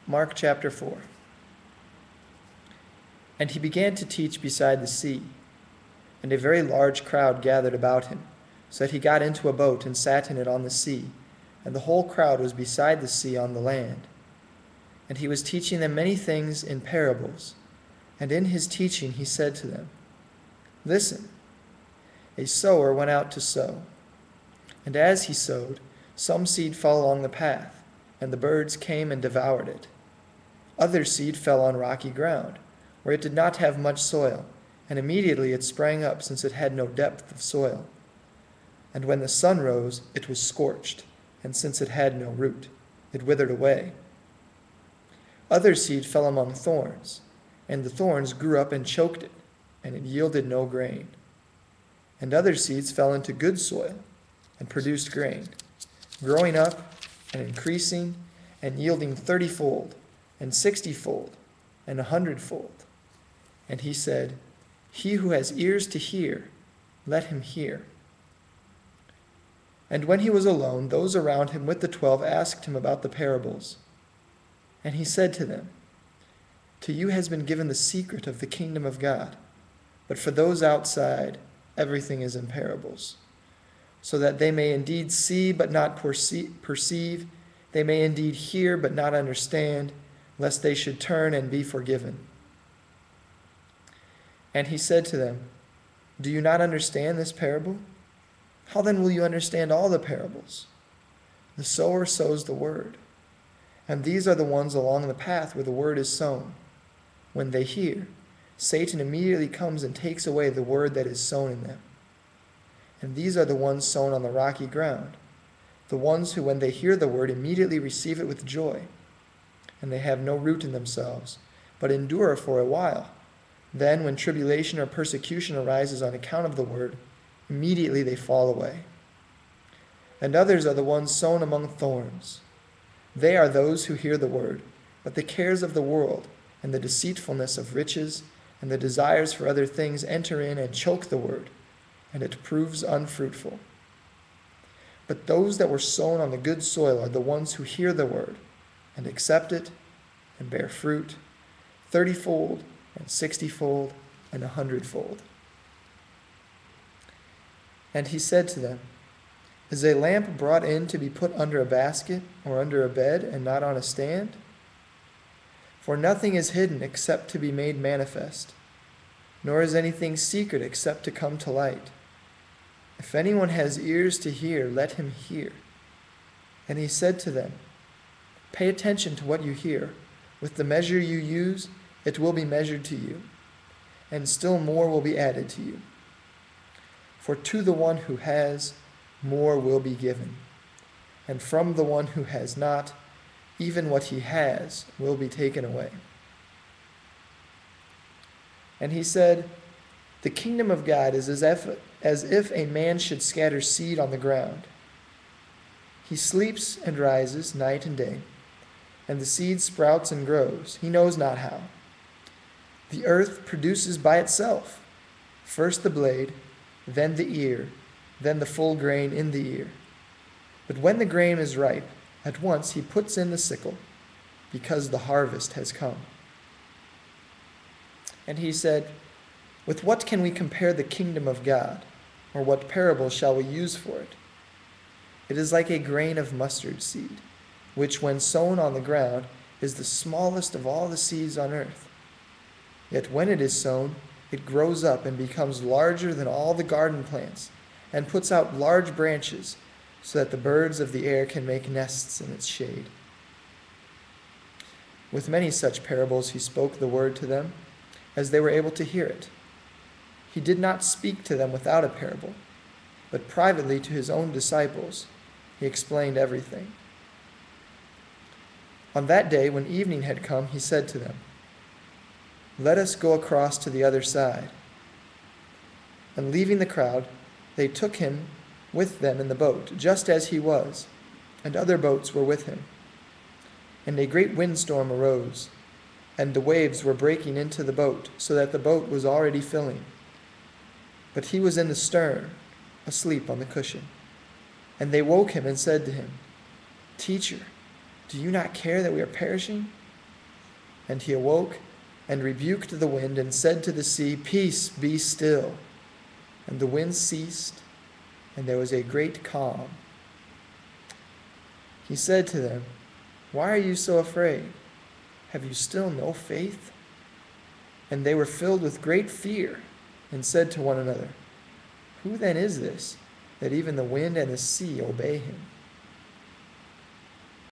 Mark chapter 4. And he began to teach beside the sea, and a very large crowd gathered about him, so that he got into a boat and sat in it on the sea, and the whole crowd was beside the sea on the land. And he was teaching them many things in parables, and in his teaching he said to them, Listen, a sower went out to sow, and as he sowed, some seed fell along the path, and the birds came and devoured it. Other seed fell on rocky ground, where it did not have much soil, and immediately it sprang up, since it had no depth of soil. And when the sun rose, it was scorched, and since it had no root, it withered away. Other seed fell among thorns, and the thorns grew up and choked it, and it yielded no grain. And other seeds fell into good soil, and produced grain, growing up and increasing, and yielding 30-fold, and 60-fold, and 100-fold. And he said, He who has ears to hear, let him hear. And when he was alone, those around him with the 12 asked him about the parables. And he said to them, To you has been given the secret of the kingdom of God, but for those outside, everything is in parables, so that they may indeed see but not perceive, they may indeed hear but not understand, lest they should turn and be forgiven. And he said to them, Do you not understand this parable? How then will you understand all the parables? The sower sows the word, and these are the ones along the path where the word is sown. When they hear, Satan immediately comes and takes away the word that is sown in them. And these are the ones sown on the rocky ground, the ones who, when they hear the word, immediately receive it with joy. And they have no root in themselves, but endure for a while. Then, when tribulation or persecution arises on account of the word, immediately they fall away. And others are the ones sown among thorns. They are those who hear the word, but the cares of the world, and the deceitfulness of riches, and the desires for other things enter in and choke the word, and it proves unfruitful. But those that were sown on the good soil are the ones who hear the word, and accept it, and bear fruit, 30-fold, and 60-fold, and 100-fold. And he said to them, Is a lamp brought in to be put under a basket or under a bed, and not on a stand? For nothing is hidden except to be made manifest, nor is anything secret except to come to light. If anyone has ears to hear, let him hear. And he said to them, Pay attention to what you hear. With the measure you use, it will be measured to you, and still more will be added to you. For to the one who has, more will be given, and from the one who has not, even what he has will be taken away. And he said, The kingdom of God is as if a man should scatter seed on the ground. He sleeps and rises night and day, and the seed sprouts and grows, he knows not how. The earth produces by itself, first the blade, then the ear, then the full grain in the ear. But when the grain is ripe, at once he puts in the sickle, because the harvest has come. And he said, With what can we compare the kingdom of God, or what parable shall we use for it? It is like a grain of mustard seed, which when sown on the ground is the smallest of all the seeds on earth. Yet when it is sown, it grows up and becomes larger than all the garden plants, and puts out large branches, so that the birds of the air can make nests in its shade. With many such parables he spoke the word to them, as they were able to hear it. He did not speak to them without a parable, but privately to his own disciples he explained everything. On that day, when evening had come, he said to them, Let us go across to the other side. And leaving the crowd, they took him with them in the boat, just as he was, and other boats were with him. And a great windstorm arose, and the waves were breaking into the boat, so that the boat was already filling. But he was in the stern, asleep on the cushion. And they woke him and said to him, Teacher, do you not care that we are perishing? And he awoke and rebuked the wind and said to the sea, Peace, be still. And the wind ceased, and there was a great calm. He said to them, Why are you so afraid? Have you still no faith? And they were filled with great fear and said to one another, Who then is this, that even the wind and the sea obey him?